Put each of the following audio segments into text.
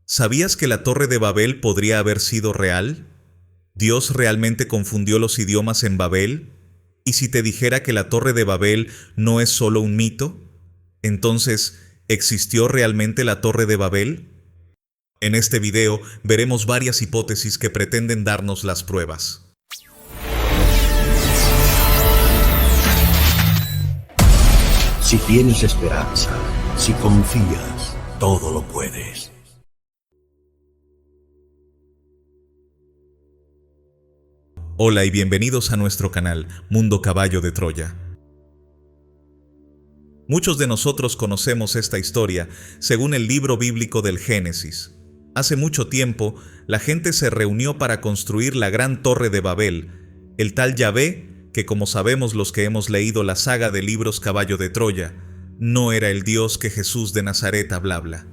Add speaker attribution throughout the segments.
Speaker 1: ¿Sabías que la Torre de Babel podría haber sido real? ¿Dios realmente confundió los idiomas en Babel? ¿Y si te dijera que la Torre de Babel no es solo un mito? Entonces, ¿existió realmente la Torre de Babel? En este video veremos varias hipótesis que pretenden darnos las pruebas.
Speaker 2: Si tienes esperanza, si confías, todo lo puedes.
Speaker 1: Hola y bienvenidos a nuestro canal, Mundo Caballo de Troya. Muchos de nosotros conocemos esta historia según el libro bíblico del Génesis. Hace mucho tiempo, la gente se reunió para construir la gran Torre de Babel. El tal Yahvé, que como sabemos los que hemos leído la saga de libros Caballo de Troya, no era el Dios que Jesús de Nazaret hablaba.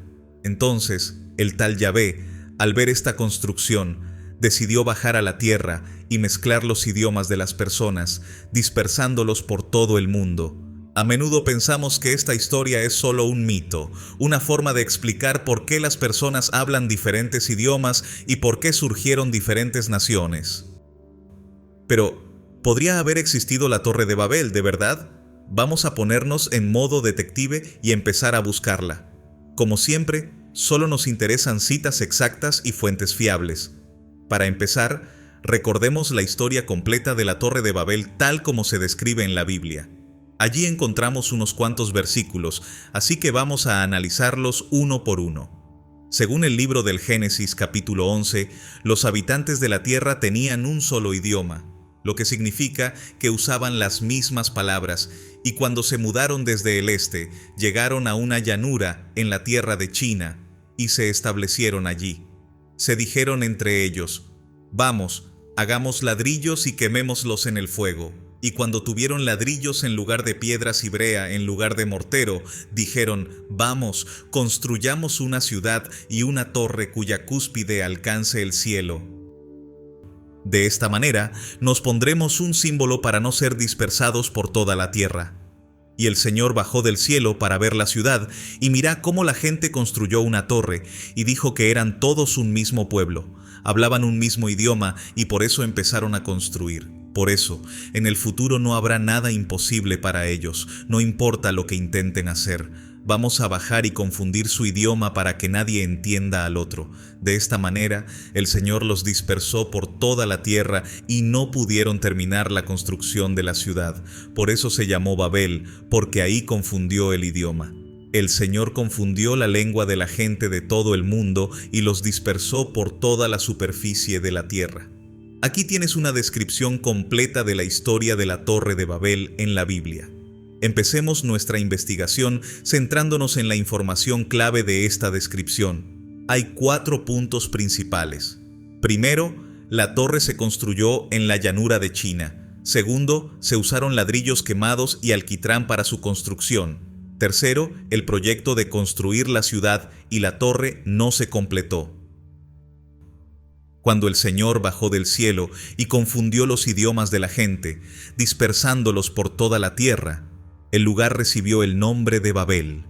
Speaker 1: Entonces, el tal Yahvé, al ver esta construcción, decidió bajar a la tierra y mezclar los idiomas de las personas, dispersándolos por todo el mundo. A menudo pensamos que esta historia es solo un mito, una forma de explicar por qué las personas hablan diferentes idiomas y por qué surgieron diferentes naciones. Pero, ¿podría haber existido la Torre de Babel, de verdad? Vamos a ponernos en modo detective y empezar a buscarla. Como siempre, solo nos interesan citas exactas y fuentes fiables. Para empezar, recordemos la historia completa de la Torre de Babel tal como se describe en la Biblia. Allí encontramos unos cuantos versículos, así que vamos a analizarlos uno por uno. Según el libro del Génesis capítulo 11, los habitantes de la tierra tenían un solo idioma, lo que significa que usaban las mismas palabras, y cuando se mudaron desde el este, llegaron a una llanura en la tierra de China, y se establecieron allí. Se dijeron entre ellos: «Vamos, hagamos ladrillos y quemémoslos en el fuego». Y cuando tuvieron ladrillos en lugar de piedras y brea en lugar de mortero, dijeron: «Vamos, construyamos una ciudad y una torre cuya cúspide alcance el cielo. De esta manera, nos pondremos un símbolo para no ser dispersados por toda la tierra». Y el Señor bajó del cielo para ver la ciudad, y mirá cómo la gente construyó una torre, y dijo que eran todos un mismo pueblo, hablaban un mismo idioma, y por eso empezaron a construir. Por eso, en el futuro no habrá nada imposible para ellos, no importa lo que intenten hacer. Vamos a bajar y confundir su idioma para que nadie entienda al otro. De esta manera, el Señor los dispersó por toda la tierra y no pudieron terminar la construcción de la ciudad. Por eso se llamó Babel, porque ahí confundió el idioma. El Señor confundió la lengua de la gente de todo el mundo y los dispersó por toda la superficie de la tierra. Aquí tienes una descripción completa de la historia de la Torre de Babel en la Biblia. Empecemos nuestra investigación centrándonos en la información clave de esta descripción. Hay 4 puntos principales. Primero, la torre se construyó en la llanura de China. Segundo, se usaron ladrillos quemados y alquitrán para su construcción. Tercero, el proyecto de construir la ciudad y la torre no se completó. Cuando el Señor bajó del cielo y confundió los idiomas de la gente, dispersándolos por toda la tierra, el lugar recibió el nombre de Babel.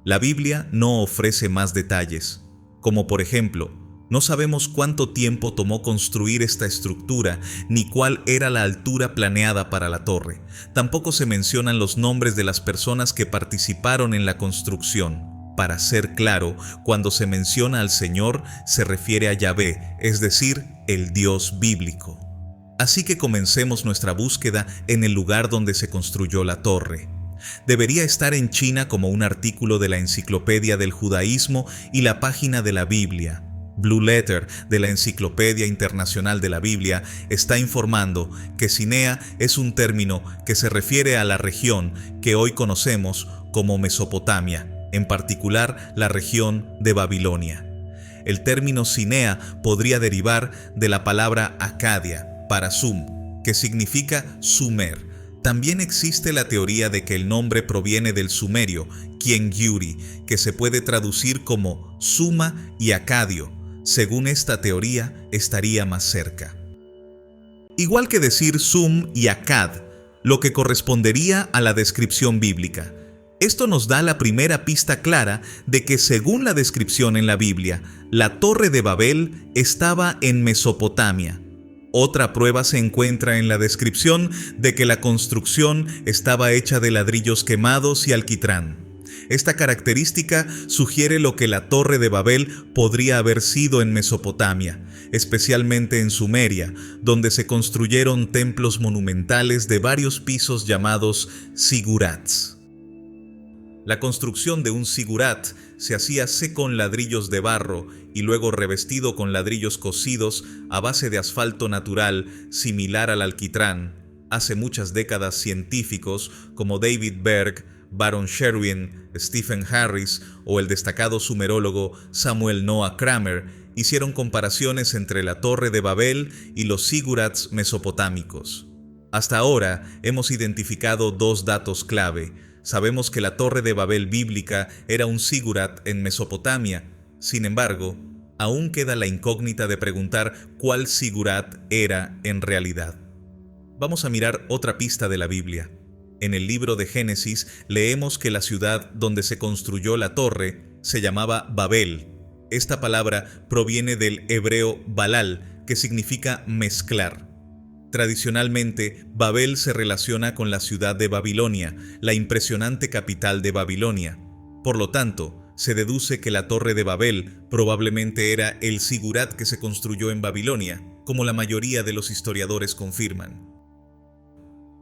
Speaker 1: La Biblia no ofrece más detalles, como por ejemplo, no sabemos cuánto tiempo tomó construir esta estructura ni cuál era la altura planeada para la torre. Tampoco se mencionan los nombres de las personas que participaron en la construcción. Para ser claro, cuando se menciona al Señor, se refiere a Yahvé, es decir, el Dios bíblico. Así que comencemos nuestra búsqueda en el lugar donde se construyó la torre. Debería estar en China como un artículo de la Enciclopedia del Judaísmo y la página de la Biblia. Blue Letter de la Enciclopedia Internacional de la Biblia está informando que Cinea es un término que se refiere a la región que hoy conocemos como Mesopotamia, en particular la región de Babilonia. El término Cinea podría derivar de la palabra Acadia, para Sum, que significa Sumer. También existe la teoría de que el nombre proviene del sumerio, Kien-Yuri, que se puede traducir como Suma y Acadio. Según esta teoría, estaría más cerca. Igual que decir Sum y Akkad, lo que correspondería a la descripción bíblica. Esto nos da la primera pista clara de que, según la descripción en la Biblia, la Torre de Babel estaba en Mesopotamia. Otra prueba se encuentra en la descripción de que la construcción estaba hecha de ladrillos quemados y alquitrán. Esta característica sugiere lo que la Torre de Babel podría haber sido en Mesopotamia, especialmente en Sumeria, donde se construyeron templos monumentales de varios pisos llamados zigurats. La construcción de un zigurat se hacía con ladrillos de barro y luego revestido con ladrillos cocidos a base de asfalto natural similar al alquitrán. Hace muchas décadas, científicos como David Berg, Baron Sherwin, Stephen Harris o el destacado sumerólogo Samuel Noah Kramer hicieron comparaciones entre la Torre de Babel y los zigurats mesopotámicos. Hasta ahora hemos identificado dos datos clave. Sabemos que la Torre de Babel bíblica era un zigurat en Mesopotamia. Sin embargo, aún queda la incógnita de preguntar cuál zigurat era en realidad. Vamos a mirar otra pista de la Biblia. En el libro de Génesis leemos que la ciudad donde se construyó la torre se llamaba Babel. Esta palabra proviene del hebreo balal, que significa mezclar. Tradicionalmente, Babel se relaciona con la ciudad de Babilonia, la impresionante capital de Babilonia. Por lo tanto, se deduce que la Torre de Babel probablemente era el zigurat que se construyó en Babilonia, como la mayoría de los historiadores confirman.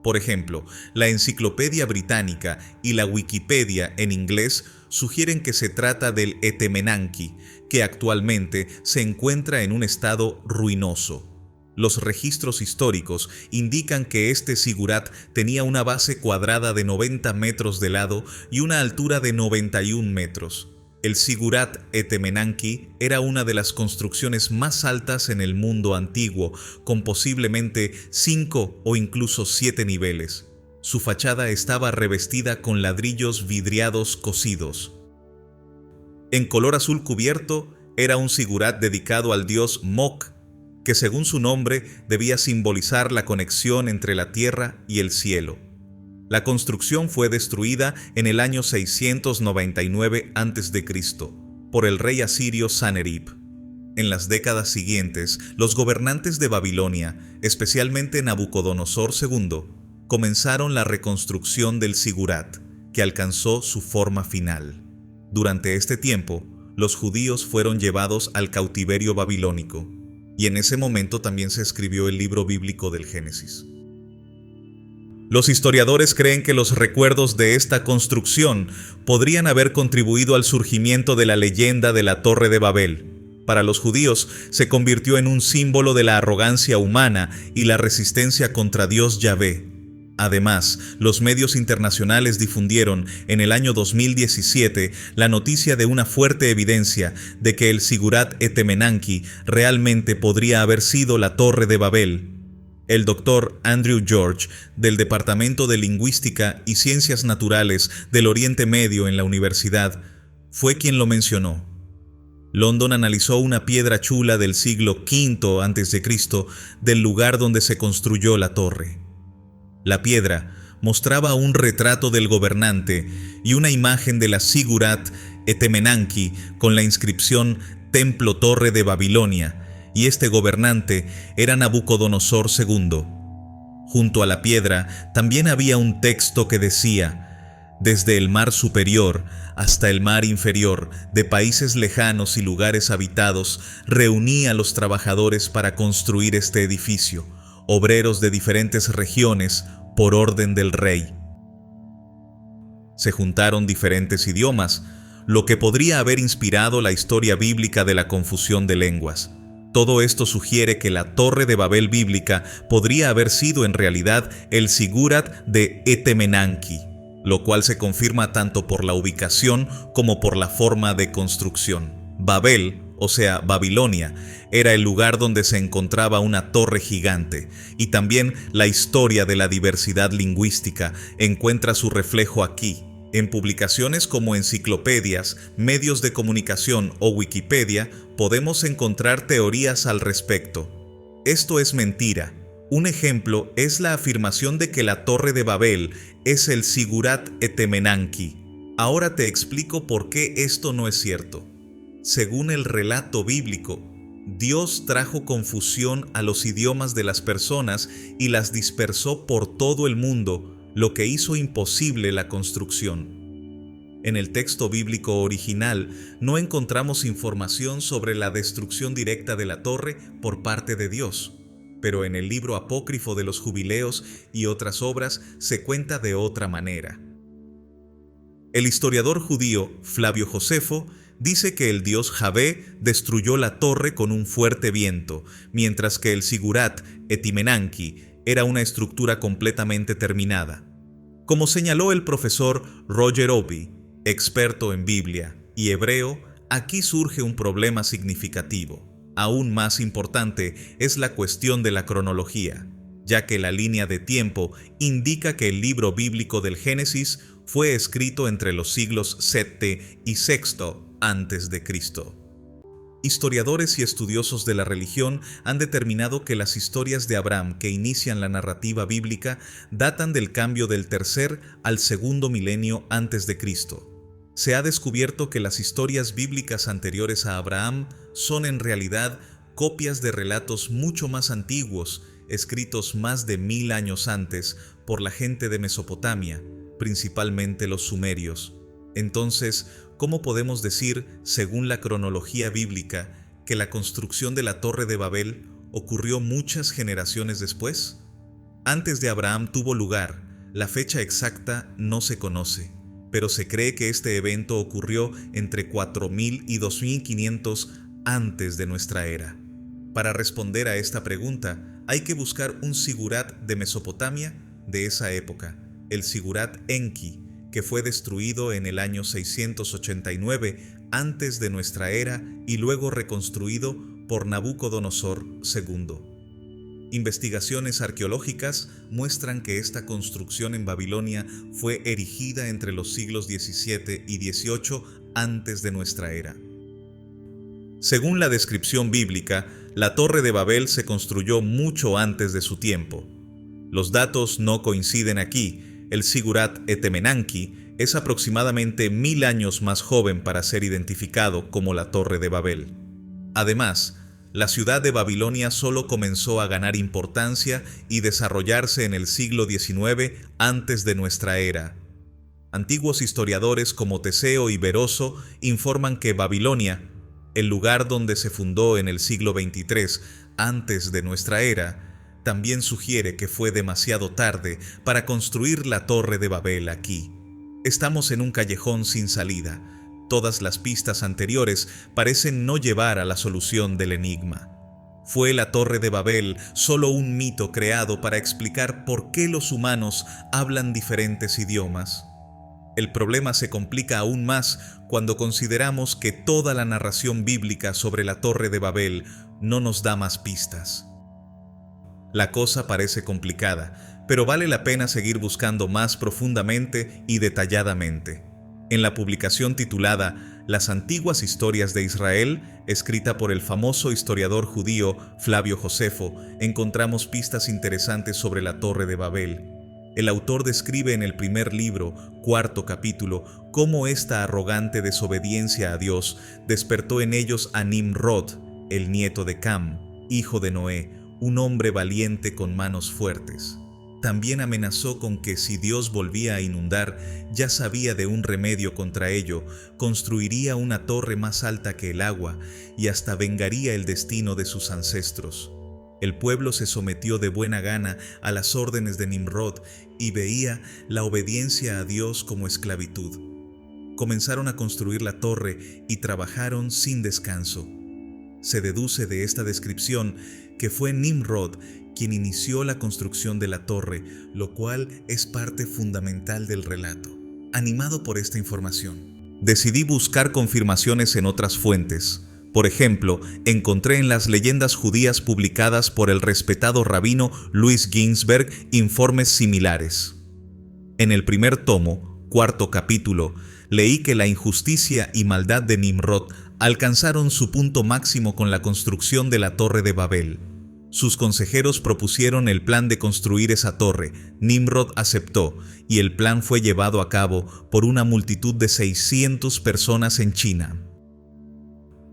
Speaker 1: Por ejemplo, la Enciclopedia Británica y la Wikipedia en inglés sugieren que se trata del Etemenanki, que actualmente se encuentra en un estado ruinoso. Los registros históricos indican que este zigurat tenía una base cuadrada de 90 metros de lado y una altura de 91 metros. El zigurat Etemenanki era una de las construcciones más altas en el mundo antiguo, con posiblemente 5 o incluso 7 niveles. Su fachada estaba revestida con ladrillos vidriados cocidos. En color azul cubierto, era un zigurat dedicado al dios Mok, que según su nombre debía simbolizar la conexión entre la tierra y el cielo. La construcción fue destruida en el año 699 a.C. por el rey asirio Sanherib. En las décadas siguientes, los gobernantes de Babilonia, especialmente Nabucodonosor II, comenzaron la reconstrucción del zigurat, que alcanzó su forma final. Durante este tiempo, los judíos fueron llevados al cautiverio babilónico, y en ese momento también se escribió el libro bíblico del Génesis. Los historiadores creen que los recuerdos de esta construcción podrían haber contribuido al surgimiento de la leyenda de la Torre de Babel. Para los judíos, se convirtió en un símbolo de la arrogancia humana y la resistencia contra Dios Yahvé. Además, los medios internacionales difundieron en el año 2017 la noticia de una fuerte evidencia de que el zigurat Etemenanki realmente podría haber sido la Torre de Babel. El doctor Andrew George, del Departamento de Lingüística y Ciencias Naturales del Oriente Medio en la universidad, fue quien lo mencionó. London analizó una piedra chula del siglo V a.C. del lugar donde se construyó la torre. La piedra mostraba un retrato del gobernante y una imagen de la zigurat Etemenanki con la inscripción Templo Torre de Babilonia, y este gobernante era Nabucodonosor II. Junto a la piedra también había un texto que decía: desde el mar superior hasta el mar inferior, de países lejanos y lugares habitados, reuní a los trabajadores para construir este edificio, obreros de diferentes regiones, por orden del rey. Se juntaron diferentes idiomas, lo que podría haber inspirado la historia bíblica de la confusión de lenguas. Todo esto sugiere que la Torre de Babel bíblica podría haber sido en realidad el zigurat de Etemenanki, lo cual se confirma tanto por la ubicación como por la forma de construcción. Babel, o sea, Babilonia, era el lugar donde se encontraba una torre gigante, y también la historia de la diversidad lingüística encuentra su reflejo aquí. En publicaciones como enciclopedias, medios de comunicación o Wikipedia, podemos encontrar teorías al respecto. Esto es mentira. Un ejemplo es la afirmación de que la Torre de Babel es el zigurat Etemenanki. Ahora te explico por qué esto no es cierto. Según el relato bíblico, Dios trajo confusión a los idiomas de las personas y las dispersó por todo el mundo, lo que hizo imposible la construcción. En el texto bíblico original no encontramos información sobre la destrucción directa de la torre por parte de Dios, pero en el libro apócrifo de los Jubileos y otras obras se cuenta de otra manera. El historiador judío Flavio Josefo dice que el dios Javé destruyó la torre con un fuerte viento, mientras que el Sigurat Etimenanki era una estructura completamente terminada. Como señaló el profesor Roger Obie, experto en Biblia y hebreo, aquí surge un problema significativo. Aún más importante es la cuestión de la cronología, ya que la línea de tiempo indica que el libro bíblico del Génesis fue escrito entre los siglos VII y VI antes de Cristo. Historiadores y estudiosos de la religión han determinado que las historias de Abraham que inician la narrativa bíblica datan del cambio del tercer al segundo milenio antes de Cristo. Se ha descubierto que las historias bíblicas anteriores a Abraham son en realidad copias de relatos mucho más antiguos, escritos más de 1000 años antes por la gente de Mesopotamia, principalmente los sumerios. Entonces, ¿cómo podemos decir, según la cronología bíblica, que la construcción de la Torre de Babel ocurrió muchas generaciones después? Antes de Abraham tuvo lugar, la fecha exacta no se conoce, pero se cree que este evento ocurrió entre 4000 y 2500 antes de nuestra era. Para responder a esta pregunta, hay que buscar un sigurat de Mesopotamia de esa época, el Sigurat Enki, que fue destruido en el año 689 antes de nuestra era y luego reconstruido por Nabucodonosor II. Investigaciones arqueológicas muestran que esta construcción en Babilonia fue erigida entre los siglos XVII y XVIII antes de nuestra era. Según la descripción bíblica, la Torre de Babel se construyó mucho antes de su tiempo. Los datos no coinciden aquí. El Sigurat Etemenanki es aproximadamente 1000 años más joven para ser identificado como la Torre de Babel. Además, la ciudad de Babilonia solo comenzó a ganar importancia y desarrollarse en el siglo XIX antes de nuestra era. Antiguos historiadores como Teseo y Beroso informan que Babilonia, el lugar donde se fundó en el siglo XXIII antes de nuestra era, también sugiere que fue demasiado tarde para construir la Torre de Babel aquí. Estamos en un callejón sin salida. Todas las pistas anteriores parecen no llevar a la solución del enigma. ¿Fue la Torre de Babel solo un mito creado para explicar por qué los humanos hablan diferentes idiomas? El problema se complica aún más cuando consideramos que toda la narración bíblica sobre la Torre de Babel no nos da más pistas. La cosa parece complicada, pero vale la pena seguir buscando más profundamente y detalladamente. En la publicación titulada Las antiguas historias de Israel, escrita por el famoso historiador judío Flavio Josefo, encontramos pistas interesantes sobre la Torre de Babel. El autor describe en el primer libro, 4º capítulo, cómo esta arrogante desobediencia a Dios despertó en ellos a Nimrod, el nieto de Cam, hijo de Noé, un hombre valiente con manos fuertes. También amenazó con que si Dios volvía a inundar, ya sabía de un remedio contra ello, construiría una torre más alta que el agua y hasta vengaría el destino de sus ancestros. El pueblo se sometió de buena gana a las órdenes de Nimrod y veía la obediencia a Dios como esclavitud. Comenzaron a construir la torre y trabajaron sin descanso. Se deduce de esta descripción que fue Nimrod quien inició la construcción de la torre, lo cual es parte fundamental del relato. Animado por esta información, decidí buscar confirmaciones en otras fuentes. Por ejemplo, encontré en las leyendas judías publicadas por el respetado rabino Louis Ginsberg informes similares. En el primer tomo, 4º capítulo, leí que la injusticia y maldad de Nimrod alcanzaron su punto máximo con la construcción de la Torre de Babel. Sus consejeros propusieron el plan de construir esa torre. Nimrod aceptó, y el plan fue llevado a cabo por una multitud de 600 personas en China.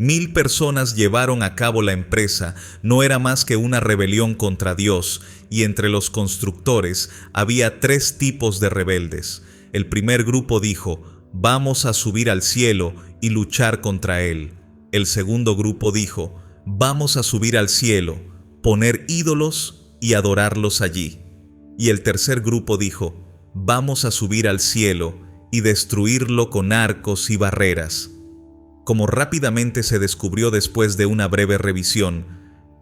Speaker 1: 1000 personas llevaron a cabo la empresa. No era más que una rebelión contra Dios, y entre los constructores había 3 tipos de rebeldes. El primer grupo dijo: vamos a subir al cielo y luchar contra él. El segundo grupo dijo: vamos a subir al cielo, poner ídolos y adorarlos allí. Y el tercer grupo dijo: vamos a subir al cielo y destruirlo con arcos y barreras. Como rápidamente se descubrió después de una breve revisión,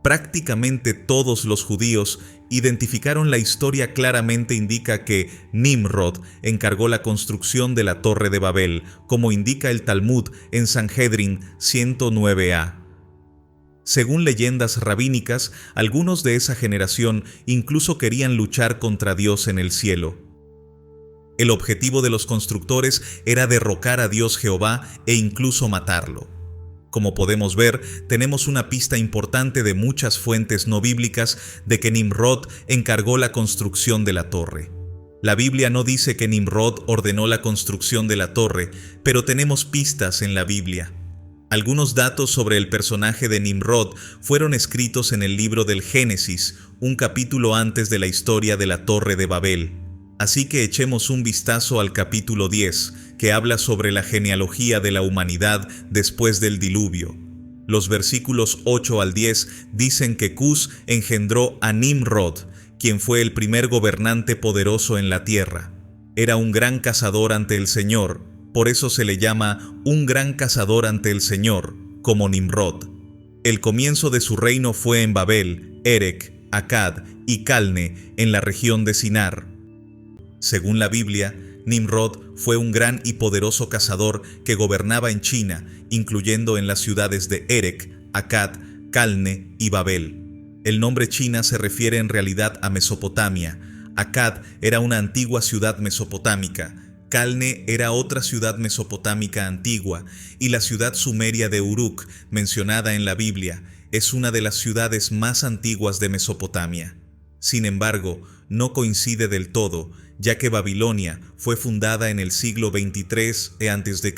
Speaker 1: prácticamente todos los judíos identificaron la historia. Claramente indica que Nimrod encargó la construcción de la Torre de Babel, como indica el Talmud en Sanhedrin 109a. Según leyendas rabínicas, algunos de esa generación incluso querían luchar contra Dios en el cielo. El objetivo de los constructores era derrocar a Dios Jehová e incluso matarlo. Como podemos ver, tenemos una pista importante de muchas fuentes no bíblicas de que Nimrod encargó la construcción de la torre. La Biblia no dice que Nimrod ordenó la construcción de la torre, pero tenemos pistas en la Biblia. Algunos datos sobre el personaje de Nimrod fueron escritos en el libro del Génesis, un capítulo antes de la historia de la Torre de Babel. Así que echemos un vistazo al capítulo 10, que habla sobre la genealogía de la humanidad después del diluvio. Los versículos 8 al 10 dicen que Cus engendró a Nimrod, quien fue el primer gobernante poderoso en la tierra. Era un gran cazador ante el Señor, por eso se le llama un gran cazador ante el Señor, como Nimrod. El comienzo de su reino fue en Babel, Erec, Akkad y Calne, en la región de Sinar. Según la Biblia, Nimrod fue un gran y poderoso cazador que gobernaba en China, incluyendo en las ciudades de Erec, Akkad, Calne y Babel. El nombre China se refiere en realidad a Mesopotamia. Akkad era una antigua ciudad mesopotámica, Calne era otra ciudad mesopotámica antigua, y la ciudad sumeria de Uruk, mencionada en la Biblia, es una de las ciudades más antiguas de Mesopotamia. Sin embargo, no coincide del todo, ya que Babilonia fue fundada en el siglo 23 a.C.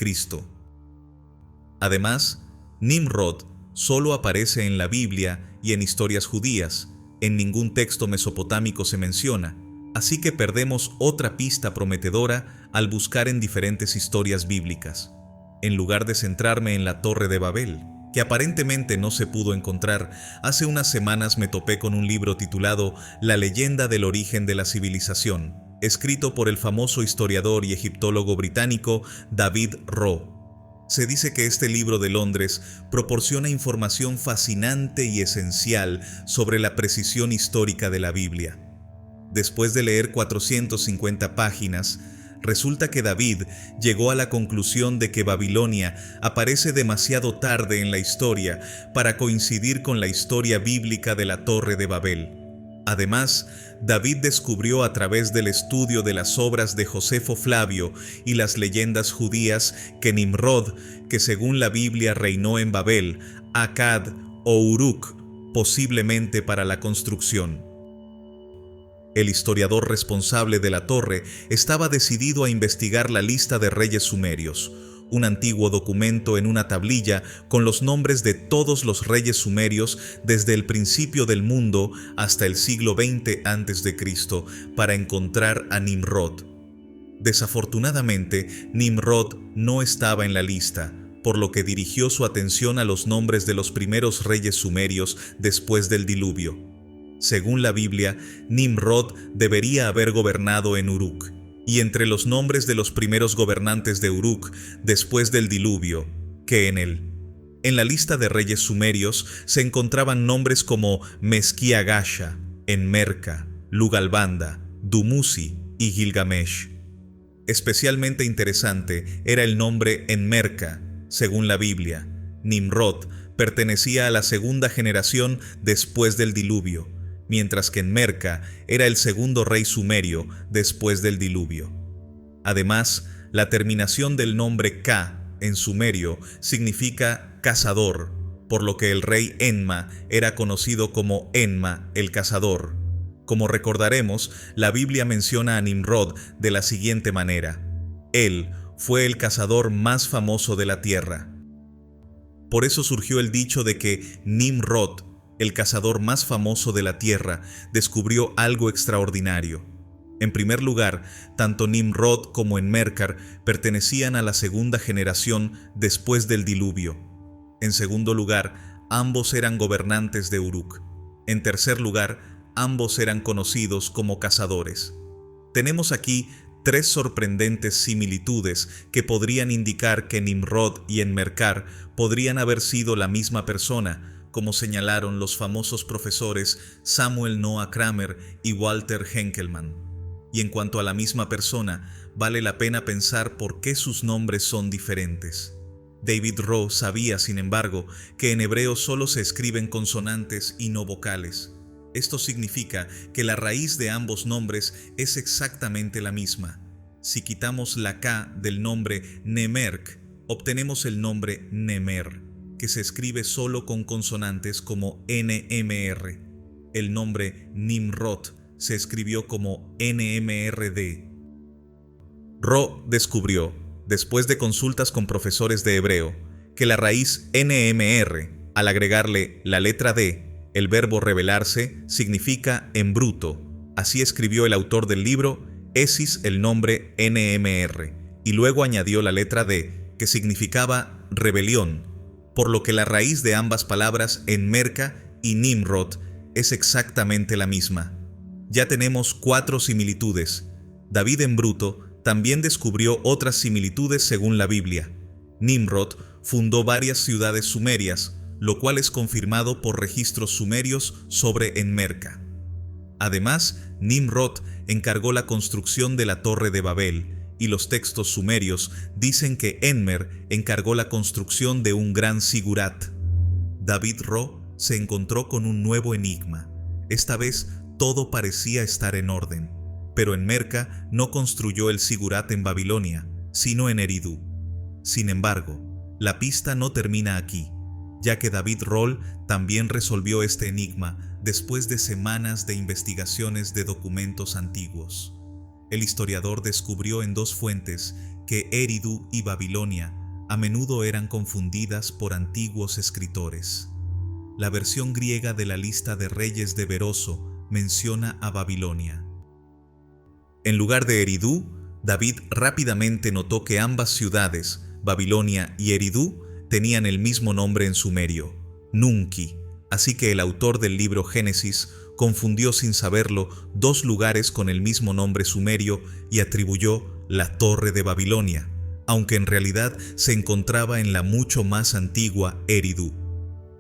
Speaker 1: Además, Nimrod solo aparece en la Biblia y en historias judías. En ningún texto mesopotámico se menciona, así que perdemos otra pista prometedora al buscar en diferentes historias bíblicas. En lugar de centrarme en la Torre de Babel, que aparentemente no se pudo encontrar, hace unas semanas me topé con un libro titulado La leyenda del origen de la civilización, escrito por el famoso historiador y egiptólogo británico David Rowe. Se dice que este libro de Londres proporciona información fascinante y esencial sobre la precisión histórica de la Biblia. Después de leer 450 páginas, resulta que David llegó a la conclusión de que Babilonia aparece demasiado tarde en la historia para coincidir con la historia bíblica de la Torre de Babel. Además, David descubrió a través del estudio de las obras de Josefo Flavio y las leyendas judías que Nimrod, que según la Biblia reinó en Babel, Akkad o Uruk, posiblemente para la construcción. El historiador responsable de la torre estaba decidido a investigar la lista de reyes sumerios, un antiguo documento en una tablilla con los nombres de todos los reyes sumerios desde el principio del mundo hasta el siglo XX a.C., para encontrar a Nimrod. Desafortunadamente, Nimrod no estaba en la lista, por lo que dirigió su atención a los nombres de los primeros reyes sumerios después del diluvio. Según la Biblia, Nimrod debería haber gobernado en Uruk, y entre los nombres de los primeros gobernantes de Uruk después del diluvio, que en él. En la lista de reyes sumerios se encontraban nombres como Mezquiagasha, Enmerka, Lugalbanda, Dumuzi y Gilgamesh. Especialmente interesante era el nombre Enmerka, según la Biblia. Nimrod pertenecía a la segunda generación después del diluvio, mientras que Enmerka era el segundo rey sumerio después del diluvio. Además, la terminación del nombre Ka en sumerio significa cazador, por lo que el rey Enma era conocido como Enma el cazador. Como recordaremos, la Biblia menciona a Nimrod de la siguiente manera: él fue el cazador más famoso de la tierra. Por eso surgió el dicho de que Nimrod, el cazador más famoso de la tierra, descubrió algo extraordinario. En primer lugar, tanto Nimrod como Enmerkar pertenecían a la segunda generación después del diluvio. En segundo lugar, ambos eran gobernantes de Uruk. En tercer lugar, ambos eran conocidos como cazadores. Tenemos aquí tres sorprendentes similitudes que podrían indicar que Nimrod y Enmerkar podrían haber sido la misma persona, como señalaron los famosos profesores Samuel Noah Kramer y Walter Henkelmann. Y en cuanto a la misma persona, vale la pena pensar por qué sus nombres son diferentes. David Rowe sabía, sin embargo, que en hebreo solo se escriben consonantes y no vocales. Esto significa que la raíz de ambos nombres es exactamente la misma. Si quitamos la K del nombre Nemerk, obtenemos el nombre Nemer, que se escribe solo con consonantes como NMR. El nombre Nimrod se escribió como NMRD. Rowe descubrió, después de consultas con profesores de hebreo, que la raíz NMR, al agregarle la letra D, el verbo revelarse, significa en bruto. Así escribió el autor del libro Esis el nombre NMR, y luego añadió la letra D, que significaba rebelión, por lo que la raíz de ambas palabras Enmerka y Nimrod es exactamente la misma. Ya tenemos 4 similitudes. David en bruto también descubrió otras similitudes según la Biblia. Nimrod fundó varias ciudades sumerias, lo cual es confirmado por registros sumerios sobre Enmerka. Además, Nimrod encargó la construcción de la Torre de Babel, y los textos sumerios dicen que Enmer encargó la construcción de un gran sigurat. David Rowe se encontró con un nuevo enigma. Esta vez todo parecía estar en orden, pero Enmerka no construyó el sigurat en Babilonia, sino en Eridu. Sin embargo, la pista no termina aquí, ya que David Rowe también resolvió este enigma después de semanas de investigaciones de documentos antiguos. El historiador descubrió en 2 fuentes que Eridu y Babilonia a menudo eran confundidas por antiguos escritores. La versión griega de la lista de reyes de Beroso menciona a Babilonia. En lugar de Eridu, David rápidamente notó que ambas ciudades, Babilonia y Eridu, tenían el mismo nombre en sumerio, Nunki, así que el autor del libro Génesis confundió sin saberlo 2 lugares con el mismo nombre sumerio y atribuyó la Torre de Babilonia, aunque en realidad se encontraba en la mucho más antigua Eridu.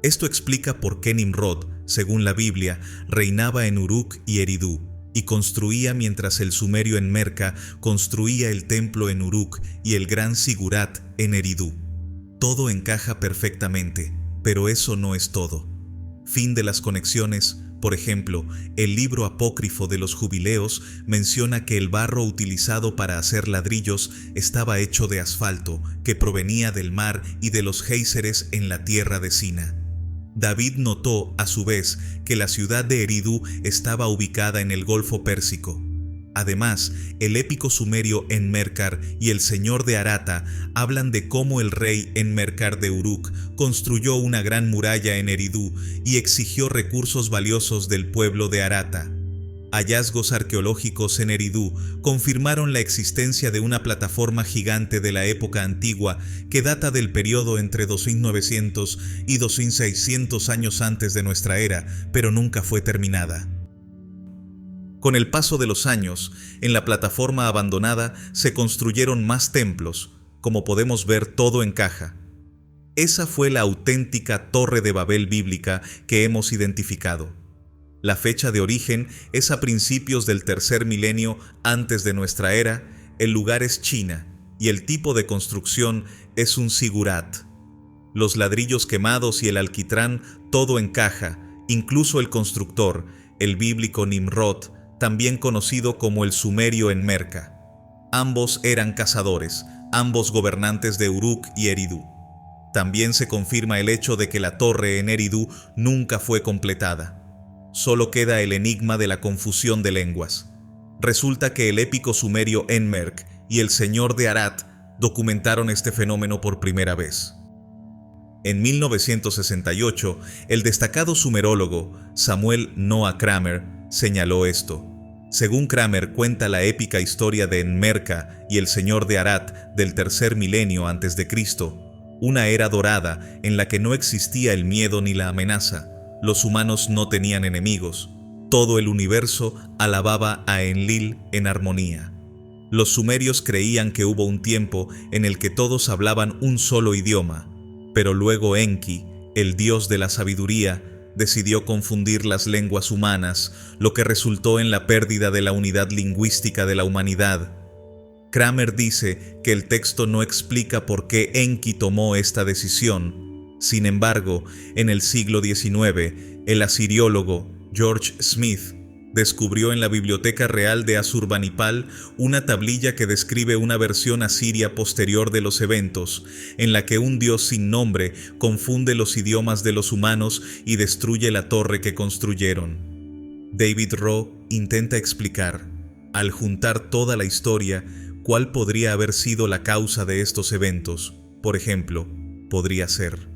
Speaker 1: Esto explica por qué Nimrod, según la Biblia, reinaba en Uruk y Eridu, y construía mientras el sumerio Enmerka construía el templo en Uruk y el gran sigurat en Eridu. Todo encaja perfectamente, pero eso no es todo. Fin de las conexiones. Por ejemplo, el libro apócrifo de los Jubileos menciona que el barro utilizado para hacer ladrillos estaba hecho de asfalto, que provenía del mar y de los géiseres en la tierra de Sina. David notó, a su vez, que la ciudad de Eridu estaba ubicada en el Golfo Pérsico. Además, el épico sumerio Enmerkar y el señor de Arata hablan de cómo el rey Enmerkar de Uruk construyó una gran muralla en Eridu y exigió recursos valiosos del pueblo de Arata. Hallazgos arqueológicos en Eridu confirmaron la existencia de una plataforma gigante de la época antigua que data del periodo entre 2900 y 2600 años antes de nuestra era, pero nunca fue terminada. Con el paso de los años, en la plataforma abandonada se construyeron más templos. Como podemos ver, todo encaja. Esa fue la auténtica Torre de Babel bíblica que hemos identificado. La fecha de origen es a principios del 3er milenio antes de nuestra era, el lugar es China y el tipo de construcción es un sigurat. Los ladrillos quemados y el alquitrán, todo encaja, incluso el constructor, el bíblico Nimrod, también conocido como el sumerio Enmerka. Ambos eran cazadores, ambos gobernantes de Uruk y Eridu. También se confirma el hecho de que la torre en Eridu nunca fue completada. Solo queda el enigma de la confusión de lenguas. Resulta que el épico sumerio Enmerk y el señor de Arat documentaron este fenómeno por primera vez. En 1968, el destacado sumerólogo Samuel Noah Kramer señaló esto. Según Kramer, cuenta la épica historia de Enmerka y el señor de Arat del tercer milenio antes de Cristo, una era dorada en la que no existía el miedo ni la amenaza. Los humanos no tenían enemigos. Todo el universo alababa a Enlil en armonía. Los sumerios creían que hubo un tiempo en el que todos hablaban un solo idioma, pero luego Enki, el dios de la sabiduría, decidió confundir las lenguas humanas, lo que resultó en la pérdida de la unidad lingüística de la humanidad. Kramer dice que el texto no explica por qué Enki tomó esta decisión. Sin embargo, en el siglo XIX, el asiriólogo George Smith descubrió en la Biblioteca Real de Asurbanipal una tablilla que describe una versión asiria posterior de los eventos, en la que un dios sin nombre confunde los idiomas de los humanos y destruye la torre que construyeron. David Rowe intenta explicar, al juntar toda la historia, cuál podría haber sido la causa de estos eventos. Por ejemplo, podría ser: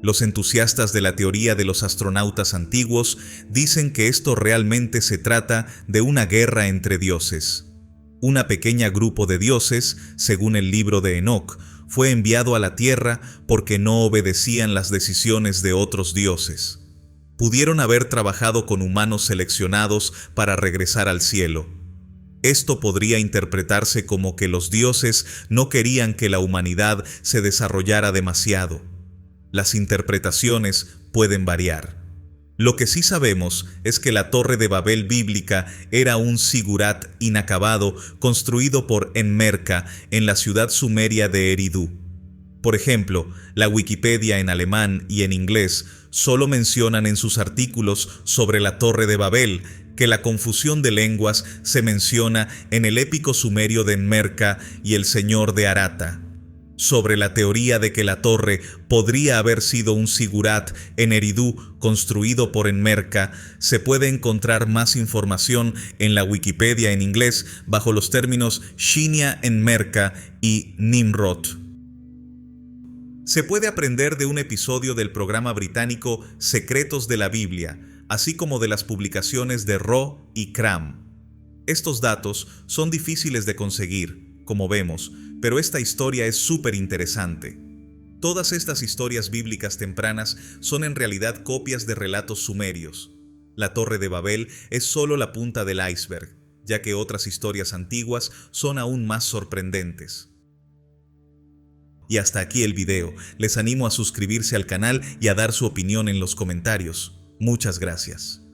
Speaker 1: los entusiastas de la teoría de los astronautas antiguos dicen que esto realmente se trata de una guerra entre dioses. Una pequeña grupo de dioses, según el libro de Enoc, fue enviado a la Tierra porque no obedecían las decisiones de otros dioses. Pudieron haber trabajado con humanos seleccionados para regresar al cielo. Esto podría interpretarse como que los dioses no querían que la humanidad se desarrollara demasiado. Las interpretaciones pueden variar. Lo que sí sabemos es que la Torre de Babel bíblica era un zigurat inacabado construido por Enmerka en la ciudad sumeria de Eridu. Por ejemplo, la Wikipedia en alemán y en inglés solo mencionan en sus artículos sobre la Torre de Babel que la confusión de lenguas se menciona en el épico sumerio de Enmerka y el señor de Arata. Sobre la teoría de que la torre podría haber sido un zigurat en Eridu construido por Enmerka, se puede encontrar más información en la Wikipedia en inglés bajo los términos Shinya Enmerka y Nimrod. Se puede aprender de un episodio del programa británico Secretos de la Biblia, así como de las publicaciones de Rowe y Cram. Estos datos son difíciles de conseguir, como vemos, pero esta historia es súper interesante. Todas estas historias bíblicas tempranas son en realidad copias de relatos sumerios. La Torre de Babel es solo la punta del iceberg, ya que otras historias antiguas son aún más sorprendentes. Y hasta aquí el video. Les animo a suscribirse al canal y a dar su opinión en los comentarios. Muchas gracias.